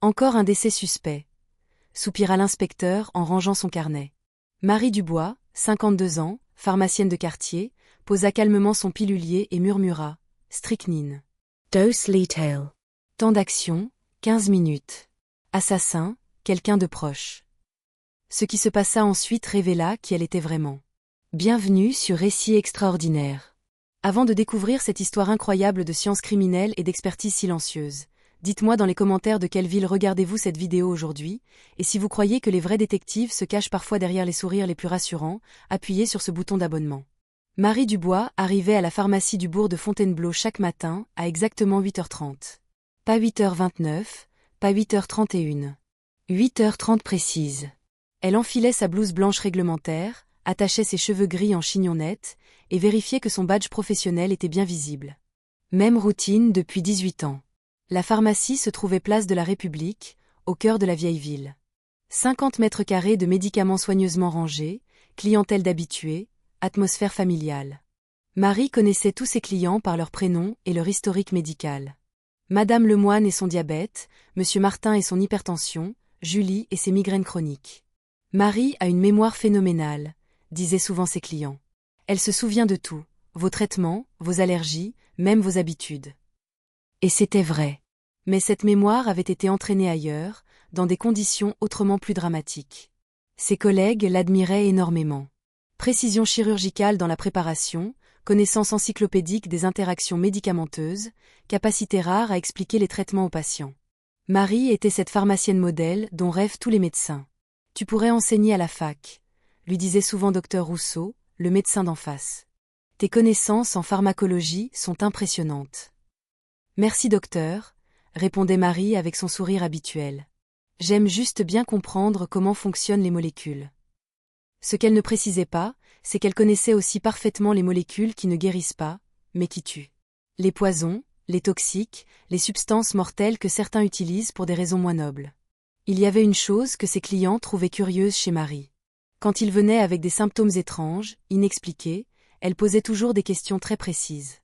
Encore un décès suspect, soupira l'inspecteur en rangeant son carnet. Marie Dubois, 52 ans, pharmacienne de quartier, posa calmement son pilulier et murmura « Strychnine. Dose lethal. Temps d'action, 15 minutes. Assassin, quelqu'un de proche. » Ce qui se passa ensuite révéla qui elle était vraiment. Bienvenue sur Récits extraordinaires. Avant de découvrir cette histoire incroyable de science criminelle et d'expertise silencieuse, dites-moi dans les commentaires de quelle ville regardez-vous cette vidéo aujourd'hui, et si vous croyez que les vrais détectives se cachent parfois derrière les sourires les plus rassurants, appuyez sur ce bouton d'abonnement. Marie Dubois arrivait à la pharmacie du bourg de Fontainebleau chaque matin, à exactement 8h30. Pas 8h29, pas 8h31. 8h30 précise. Elle enfilait sa blouse blanche réglementaire, attachait ses cheveux gris en chignonnette, et vérifiait que son badge professionnel était bien visible. Même routine depuis 18 ans. La pharmacie se trouvait place de la République, au cœur de la vieille ville. 50 mètres carrés de médicaments soigneusement rangés, clientèle d'habitués, atmosphère familiale. Marie connaissait tous ses clients par leur prénom et leur historique médical. Madame Lemoine et son diabète, Monsieur Martin et son hypertension, Julie et ses migraines chroniques. Marie a une mémoire phénoménale, disaient souvent ses clients. Elle se souvient de tout, vos traitements, vos allergies, même vos habitudes. Et c'était vrai. Mais cette mémoire avait été entraînée ailleurs, dans des conditions autrement plus dramatiques. Ses collègues l'admiraient énormément. Précision chirurgicale dans la préparation, connaissance encyclopédique des interactions médicamenteuses, capacité rare à expliquer les traitements aux patients. Marie était cette pharmacienne modèle dont rêvent tous les médecins. Tu pourrais enseigner à la fac, lui disait souvent Dr Rousseau, le médecin d'en face. Tes connaissances en pharmacologie sont impressionnantes. Merci docteur, répondait Marie avec son sourire habituel. J'aime juste bien comprendre comment fonctionnent les molécules. Ce qu'elle ne précisait pas, c'est qu'elle connaissait aussi parfaitement les molécules qui ne guérissent pas, mais qui tuent. Les poisons, les toxiques, les substances mortelles que certains utilisent pour des raisons moins nobles. Il y avait une chose que ses clients trouvaient curieuse chez Marie. Quand ils venaient avec des symptômes étranges, inexpliqués, elle posait toujours des questions très précises.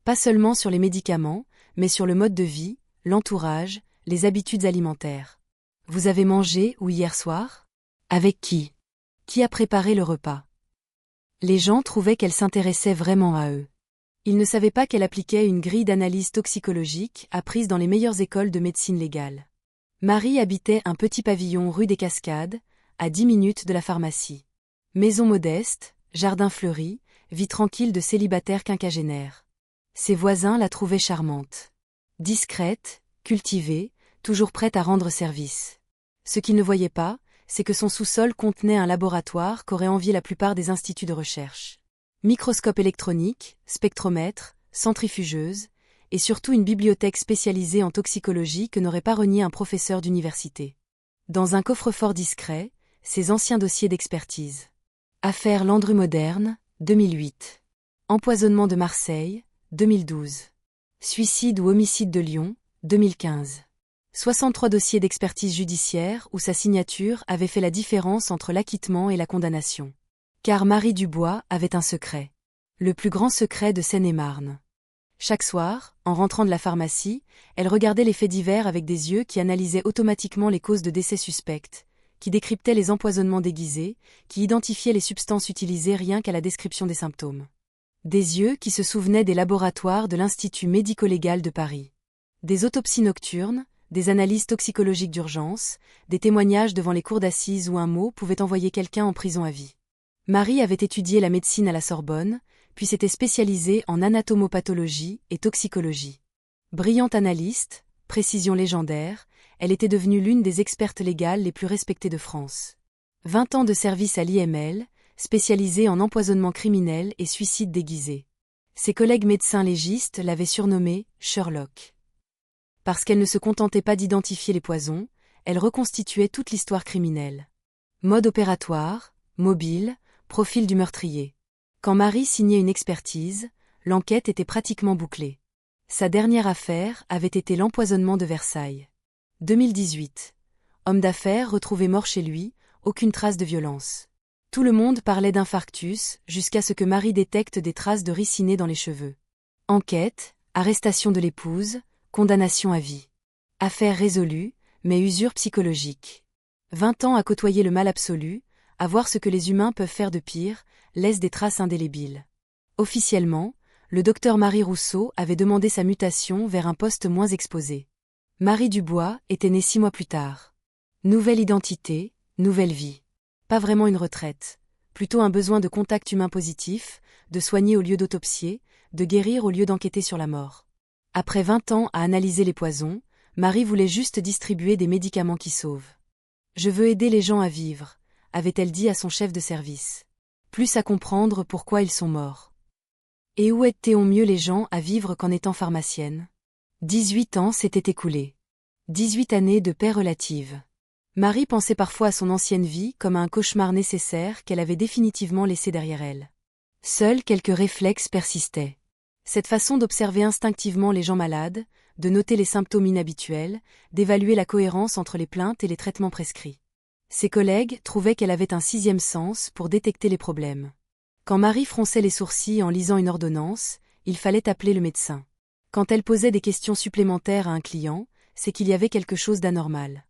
Pas seulement sur les médicaments, mais sur le mode de vie, l'entourage, les habitudes alimentaires. Vous avez mangé où hier soir? Avec qui? Qui a préparé le repas? Les gens trouvaient qu'elle s'intéressait vraiment à eux. Ils ne savaient pas qu'elle appliquait une grille d'analyse toxicologique apprise dans les meilleures écoles de médecine légale. Marie habitait un petit pavillon rue des Cascades, à 10 minutes de la pharmacie. Maison modeste, jardin fleuri, vie tranquille de célibataire quinquagénaire. Ses voisins la trouvaient charmante. Discrète, cultivée, toujours prête à rendre service. Ce qu'ils ne voyaient pas, c'est que son sous-sol contenait un laboratoire qu'auraient envié la plupart des instituts de recherche. Microscope électronique, spectromètre, centrifugeuse, et surtout une bibliothèque spécialisée en toxicologie que n'aurait pas renié un professeur d'université. Dans un coffre-fort discret, ses anciens dossiers d'expertise. Affaire Landru Moderne, 2008. Empoisonnement de Marseille, 2012. Suicide ou homicide de Lyon, 2015. 63 dossiers d'expertise judiciaire où sa signature avait fait la différence entre l'acquittement et la condamnation. Car Marie Dubois avait un secret. Le plus grand secret de Seine-et-Marne. Chaque soir, en rentrant de la pharmacie, elle regardait les faits divers avec des yeux qui analysaient automatiquement les causes de décès suspectes, qui décryptaient les empoisonnements déguisés, qui identifiaient les substances utilisées rien qu'à la description des symptômes. Des yeux qui se souvenaient des laboratoires de l'Institut médico-légal de Paris. Des autopsies nocturnes, des analyses toxicologiques d'urgence, des témoignages devant les cours d'assises où un mot pouvait envoyer quelqu'un en prison à vie. Marie avait étudié la médecine à la Sorbonne, puis s'était spécialisée en anatomopathologie et toxicologie. Brillante analyste, précision légendaire, elle était devenue l'une des expertes légales les plus respectées de France. 20 ans de service à l'IML, spécialisée en empoisonnement criminel et suicide déguisé. Ses collègues médecins légistes l'avaient surnommée Sherlock. Parce qu'elle ne se contentait pas d'identifier les poisons, elle reconstituait toute l'histoire criminelle. Mode opératoire, mobile, profil du meurtrier. Quand Marie signait une expertise, l'enquête était pratiquement bouclée. Sa dernière affaire avait été l'empoisonnement de Versailles. 2018. Homme d'affaires retrouvé mort chez lui, aucune trace de violence. Tout le monde parlait d'infarctus, jusqu'à ce que Marie détecte des traces de riciner dans les cheveux. Enquête, arrestation de l'épouse, condamnation à vie. Affaire résolue, Mais usure psychologique. 20 ans à côtoyer le mal absolu, à voir ce que les humains peuvent faire de pire, laisse des traces indélébiles. Officiellement, le docteur Marie Rousseau avait demandé sa mutation vers un poste moins exposé. Marie Dubois était née 6 mois plus tard. Nouvelle identité, nouvelle vie. Pas vraiment une retraite, plutôt un besoin de contact humain positif, de soigner au lieu d'autopsier, de guérir au lieu d'enquêter sur la mort. Après 20 ans à analyser les poisons, Marie voulait juste distribuer des médicaments qui sauvent. « Je veux aider les gens à vivre », avait-elle dit à son chef de service. Plus à comprendre pourquoi ils sont morts. Et où aide-t-on mieux les gens à vivre qu'en étant pharmacienne ? 18 ans s'étaient écoulés. 18 années de paix relative. Marie pensait parfois à son ancienne vie comme à un cauchemar nécessaire qu'elle avait définitivement laissé derrière elle. Seuls quelques réflexes persistaient. Cette façon d'observer instinctivement les gens malades, de noter les symptômes inhabituels, d'évaluer la cohérence entre les plaintes et les traitements prescrits. Ses collègues trouvaient qu'elle avait un 6e sens pour détecter les problèmes. Quand Marie fronçait les sourcils en lisant une ordonnance, il fallait appeler le médecin. Quand elle posait des questions supplémentaires à un client, c'est qu'il y avait quelque chose d'anormal.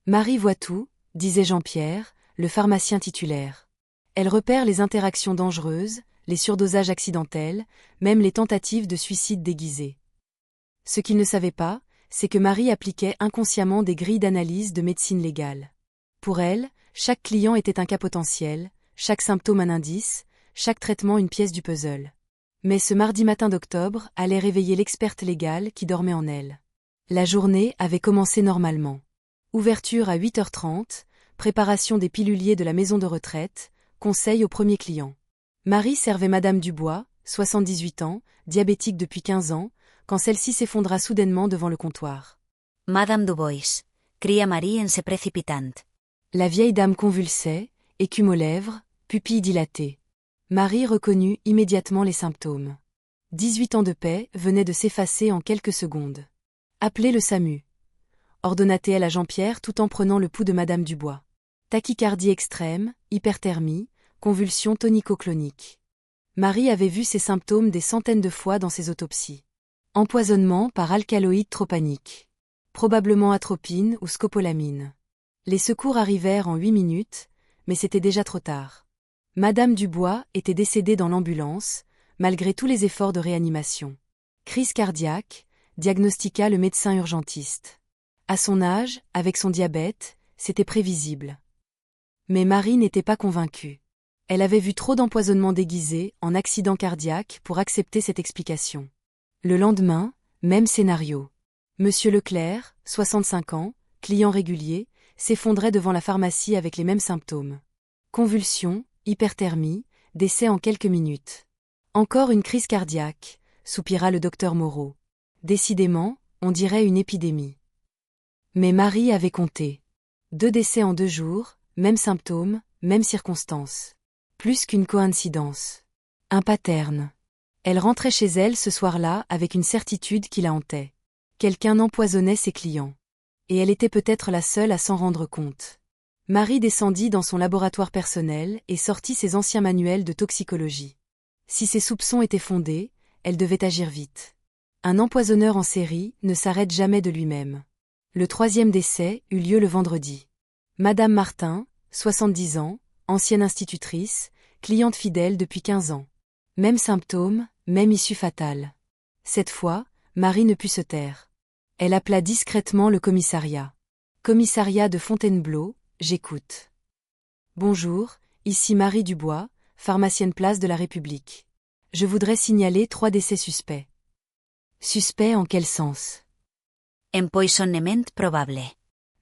Marie voit tout, disait Jean-Pierre, le pharmacien titulaire. Elle repère les interactions dangereuses, les surdosages accidentels, même les tentatives de suicide déguisés. Ce qu'il ne savait pas, c'est que Marie appliquait inconsciemment des grilles d'analyse de médecine légale. Pour elle, chaque client était un cas potentiel, chaque symptôme un indice, chaque traitement une pièce du puzzle. Mais ce mardi matin d'octobre allait réveiller l'experte légale qui dormait en elle. La journée avait commencé normalement. Ouverture à 8h30, préparation des piluliers de la maison de retraite, conseil au premier client. Marie servait Madame Dubois, 78 ans, diabétique depuis 15 ans, quand celle-ci s'effondra soudainement devant le comptoir. Madame Dubois, cria Marie en se précipitant. La vieille dame convulsait, écume aux lèvres, pupilles dilatées. Marie reconnut immédiatement les symptômes. 18 ans de paix venaient de s'effacer en quelques secondes. Appelez le SAMU. Ordonna-t-elle à Jean-Pierre tout en prenant le pouls de Madame Dubois. Tachycardie extrême, hyperthermie, convulsions tonico-cloniques. Marie avait vu ces symptômes des centaines de fois dans ses autopsies. Empoisonnement par alcaloïdes tropaniques. Probablement atropine ou scopolamine. Les secours arrivèrent en 8 minutes, mais c'était déjà trop tard. Madame Dubois était décédée dans l'ambulance, malgré tous les efforts de réanimation. Crise cardiaque, diagnostiqua le médecin urgentiste. À son âge, avec son diabète, c'était prévisible. Mais Marie n'était pas convaincue. Elle avait vu trop d'empoisonnements déguisés en accident cardiaque pour accepter cette explication. Le lendemain, même scénario. Monsieur Leclerc, 65 ans, client régulier, s'effondrait devant la pharmacie avec les mêmes symptômes. Convulsions, hyperthermie, décès en quelques minutes. Encore une crise cardiaque, soupira le docteur Moreau. Décidément, on dirait une épidémie. Mais Marie avait compté. 2 décès en 2 jours, mêmes symptômes, mêmes circonstances. Plus qu'une coïncidence. Un pattern. Elle rentrait chez elle ce soir-là avec une certitude qui la hantait. Quelqu'un empoisonnait ses clients. Et elle était peut-être la seule à s'en rendre compte. Marie descendit dans son laboratoire personnel et sortit ses anciens manuels de toxicologie. Si ses soupçons étaient fondés, elle devait agir vite. Un empoisonneur en série ne s'arrête jamais de lui-même. Le 3e décès eut lieu le vendredi. Madame Martin, 70 ans, ancienne institutrice, cliente fidèle depuis 15 ans. Même symptômes, même issue fatale. Cette fois, Marie ne put se taire. Elle appela discrètement le commissariat. Commissariat de Fontainebleau, j'écoute. Bonjour, ici Marie Dubois, pharmacienne place de la République. Je voudrais signaler 3 décès suspects. Suspects en quel sens? Empoisonnement probable.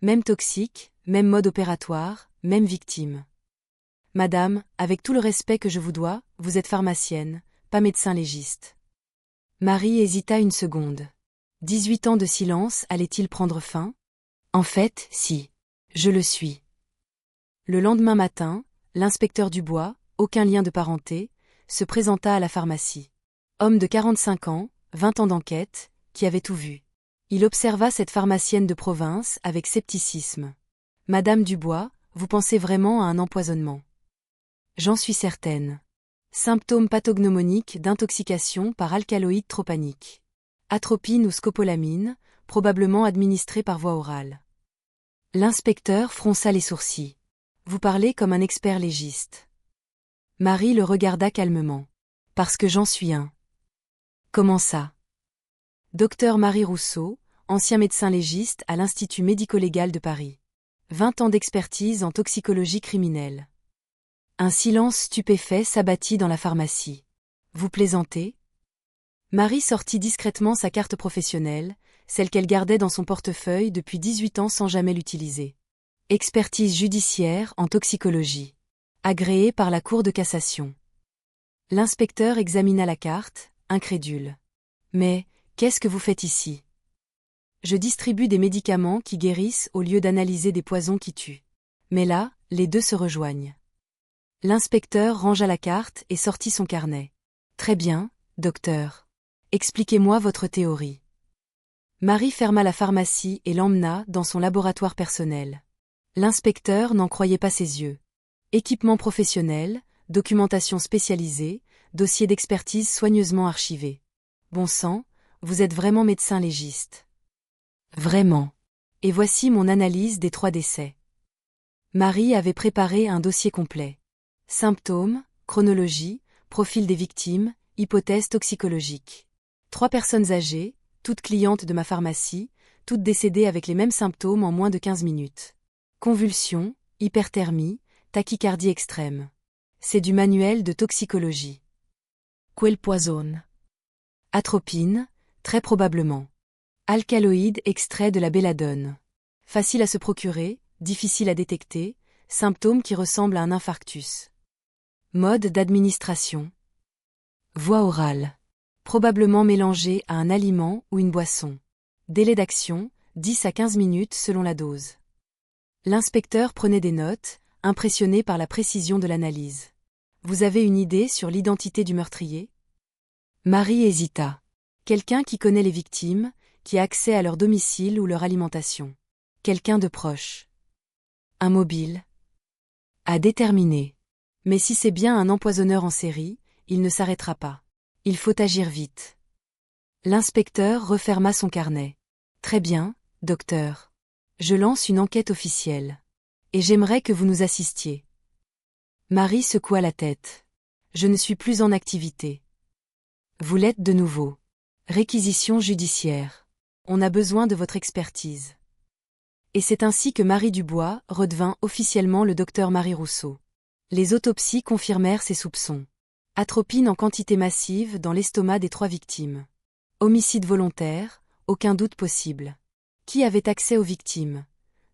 Même toxique, même mode opératoire, même victime. Madame, avec tout le respect que je vous dois, vous êtes pharmacienne, pas médecin légiste. Marie hésita une seconde. 18 ans de silence allaient-ils prendre fin? En fait, si. Je le suis. Le lendemain matin, l'inspecteur Dubois, aucun lien de parenté, se présenta à la pharmacie. Homme de 45 ans, 20 ans d'enquête, qui avait tout vu. Il observa cette pharmacienne de province avec scepticisme. Madame Dubois, vous pensez vraiment à un empoisonnement? J'en suis certaine. Symptômes pathognomoniques d'intoxication par alcaloïdes tropaniques. Atropine ou scopolamine, probablement administrée par voie orale. L'inspecteur fronça les sourcils. Vous parlez comme un expert légiste. Marie le regarda calmement. Parce que j'en suis un. Comment ça? Docteur Marie Rousseau, ancien médecin légiste à l'Institut médico-légal de Paris. 20 ans d'expertise en toxicologie criminelle. Un silence stupéfait s'abattit dans la pharmacie. Vous plaisantez? Marie sortit discrètement sa carte professionnelle, celle qu'elle gardait dans son portefeuille depuis 18 ans sans jamais l'utiliser. Expertise judiciaire en toxicologie. Agréée par la Cour de cassation. L'inspecteur examina la carte, incrédule. Mais, qu'est-ce que vous faites ici? Je distribue des médicaments qui guérissent au lieu d'analyser des poisons qui tuent. Mais là, les deux se rejoignent. L'inspecteur rangea la carte et sortit son carnet. Très bien, docteur. Expliquez-moi votre théorie. Marie ferma la pharmacie et l'emmena dans son laboratoire personnel. L'inspecteur n'en croyait pas ses yeux. Équipement professionnel, documentation spécialisée, dossier d'expertise soigneusement archivé. Bon sang, vous êtes vraiment médecin légiste. Vraiment. Et voici mon analyse des 3 décès. Marie avait préparé un dossier complet. Symptômes, chronologie, profil des victimes, hypothèse toxicologique. 3 personnes âgées, toutes clientes de ma pharmacie, toutes décédées avec les mêmes symptômes en moins de 15 minutes. Convulsions, hyperthermie, tachycardie extrême. C'est du manuel de toxicologie. Quel poison? Atropine, très probablement. Alcaloïde extrait de la belladone. Facile à se procurer, difficile à détecter, symptômes qui ressemblent à un infarctus. Mode d'administration. Voie orale. Probablement mélangé à un aliment ou une boisson. Délai d'action, 10 à 15 minutes selon la dose. L'inspecteur prenait des notes, impressionné par la précision de l'analyse. Vous avez une idée sur l'identité du meurtrier? Marie hésita. Quelqu'un qui connaît les victimes, qui a accès à leur domicile ou leur alimentation. Quelqu'un de proche. Un mobile. À déterminer. Mais si c'est bien un empoisonneur en série, il ne s'arrêtera pas. Il faut agir vite. L'inspecteur referma son carnet. Très bien, docteur. Je lance une enquête officielle. Et j'aimerais que vous nous assistiez. Marie secoua la tête. Je ne suis plus en activité. Vous l'êtes de nouveau. Réquisition judiciaire. On a besoin de votre expertise. Et c'est ainsi que Marie Dubois redevint officiellement le docteur Marie Rousseau. Les autopsies confirmèrent ses soupçons. Atropine en quantité massive dans l'estomac des 3 victimes. Homicide volontaire, aucun doute possible. Qui avait accès aux victimes?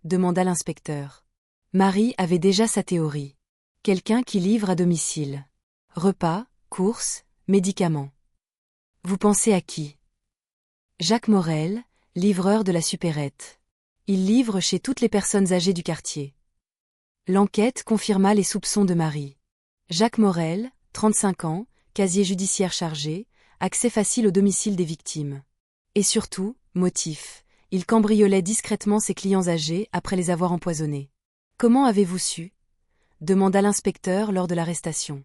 Demanda l'inspecteur. Marie avait déjà sa théorie. Quelqu'un qui livre à domicile. Repas, courses, médicaments. Vous pensez à qui? Jacques Morel, livreur de la supérette. Il livre chez toutes les personnes âgées du quartier. L'enquête confirma les soupçons de Marie. Jacques Morel, 35 ans, casier judiciaire chargé, accès facile au domicile des victimes. Et surtout, motif, il cambriolait discrètement ses clients âgés après les avoir empoisonnés. Comment avez-vous su? Demanda l'inspecteur lors de l'arrestation.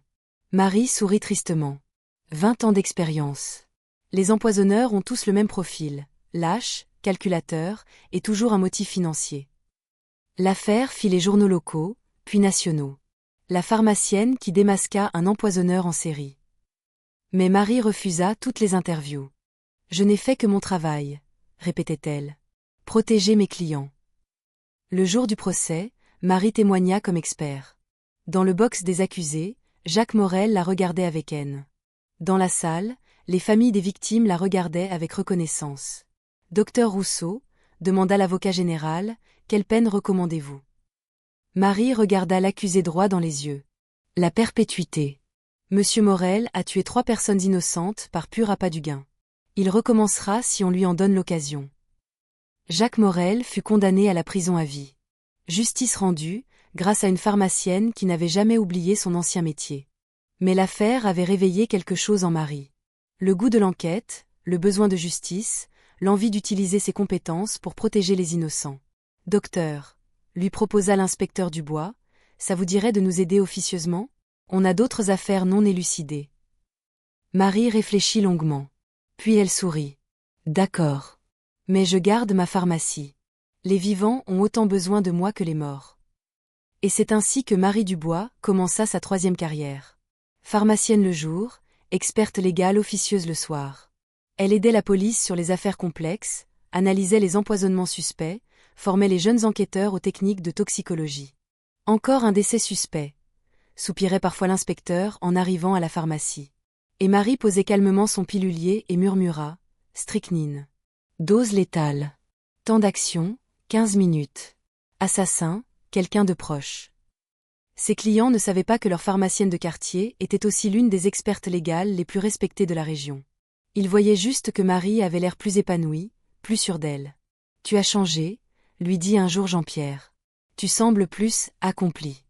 Marie sourit tristement. 20 ans d'expérience. Les empoisonneurs ont tous le même profil, lâche, calculateur, et toujours un motif financier. L'affaire fit les journaux locaux, puis nationaux. La pharmacienne qui démasqua un empoisonneur en série. Mais Marie refusa toutes les interviews. Je n'ai fait que mon travail, répétait-elle. Protéger mes clients. Le jour du procès, Marie témoigna comme expert. Dans le box des accusés, Jacques Morel la regardait avec haine. Dans la salle, les familles des victimes la regardaient avec reconnaissance. Docteur Rousseau, demanda l'avocat général, quelle peine recommandez-vous? Marie regarda l'accusé droit dans les yeux. La perpétuité. Monsieur Morel a tué 3 personnes innocentes par pur appât du gain. Il recommencera si on lui en donne l'occasion. Jacques Morel fut condamné à la prison à vie. Justice rendue, grâce à une pharmacienne qui n'avait jamais oublié son ancien métier. Mais l'affaire avait réveillé quelque chose en Marie. Le goût de l'enquête, le besoin de justice, l'envie d'utiliser ses compétences pour protéger les innocents. Docteur, lui proposa l'inspecteur Dubois, ça vous dirait de nous aider officieusement? On a d'autres affaires non élucidées. Marie réfléchit longuement. Puis elle sourit. D'accord. Mais je garde ma pharmacie. Les vivants ont autant besoin de moi que les morts. Et c'est ainsi que Marie Dubois commença sa 3e carrière. Pharmacienne le jour, experte légale officieuse le soir. Elle aidait la police sur les affaires complexes, analysait les empoisonnements suspects, formait les jeunes enquêteurs aux techniques de toxicologie. Encore un décès suspect, soupirait parfois l'inspecteur en arrivant à la pharmacie. Et Marie posait calmement son pilulier et murmura « Strychnine. Dose létale. Temps d'action, 15 minutes. Assassin, quelqu'un de proche. » Ses clients ne savaient pas que leur pharmacienne de quartier était aussi l'une des expertes légales les plus respectées de la région. Ils voyaient juste que Marie avait l'air plus épanouie, plus sûre d'elle. « Tu as changé », lui dit un jour Jean-Pierre. « Tu sembles plus accomplie. »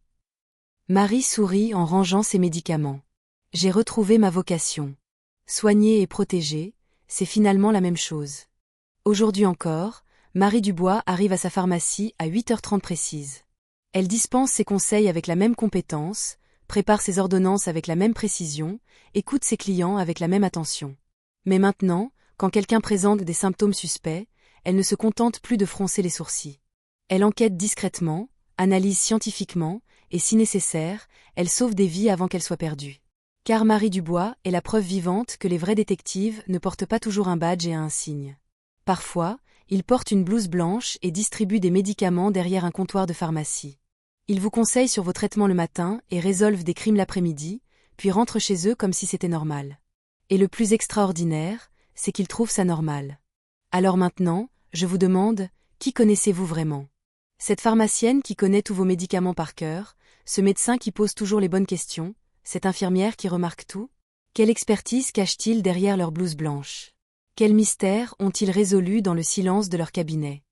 Marie sourit en rangeant ses médicaments. « J'ai retrouvé ma vocation. Soigner et protéger, c'est finalement la même chose. » Aujourd'hui encore, Marie Dubois arrive à sa pharmacie à 8h30 précise. Elle dispense ses conseils avec la même compétence, prépare ses ordonnances avec la même précision, écoute ses clients avec la même attention. Mais maintenant, quand quelqu'un présente des symptômes suspects, elle ne se contente plus de froncer les sourcils. Elle enquête discrètement, analyse scientifiquement, et si nécessaire, elle sauve des vies avant qu'elles soient perdues. Car Marie Dubois est la preuve vivante que les vrais détectives ne portent pas toujours un badge et un signe. Parfois, ils portent une blouse blanche et distribuent des médicaments derrière un comptoir de pharmacie. Ils vous conseillent sur vos traitements le matin et résolvent des crimes l'après-midi, puis rentrent chez eux comme si c'était normal. Et le plus extraordinaire, c'est qu'ils trouvent ça normal. Alors maintenant, je vous demande, qui connaissez-vous vraiment? Cette pharmacienne qui connaît tous vos médicaments par cœur, ce médecin qui pose toujours les bonnes questions, cette infirmière qui remarque tout? Quelle expertise cachent-ils derrière leur blouse blanche? Quel mystère ont-ils résolu dans le silence de leur cabinet?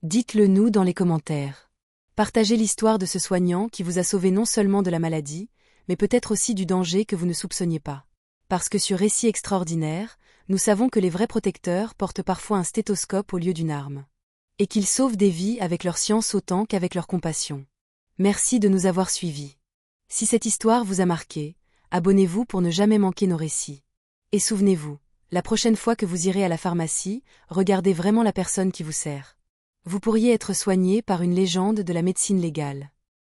Dites-le nous dans les commentaires. Partagez l'histoire de ce soignant qui vous a sauvé non seulement de la maladie, mais peut-être aussi du danger que vous ne soupçonniez pas. Parce que sur Récits extraordinaires, nous savons que les vrais protecteurs portent parfois un stéthoscope au lieu d'une arme. Et qu'ils sauvent des vies avec leur science autant qu'avec leur compassion. Merci de nous avoir suivis. Si cette histoire vous a marqué, abonnez-vous pour ne jamais manquer nos récits. Et souvenez-vous, la prochaine fois que vous irez à la pharmacie, regardez vraiment la personne qui vous sert. Vous pourriez être soigné par une légende de la médecine légale.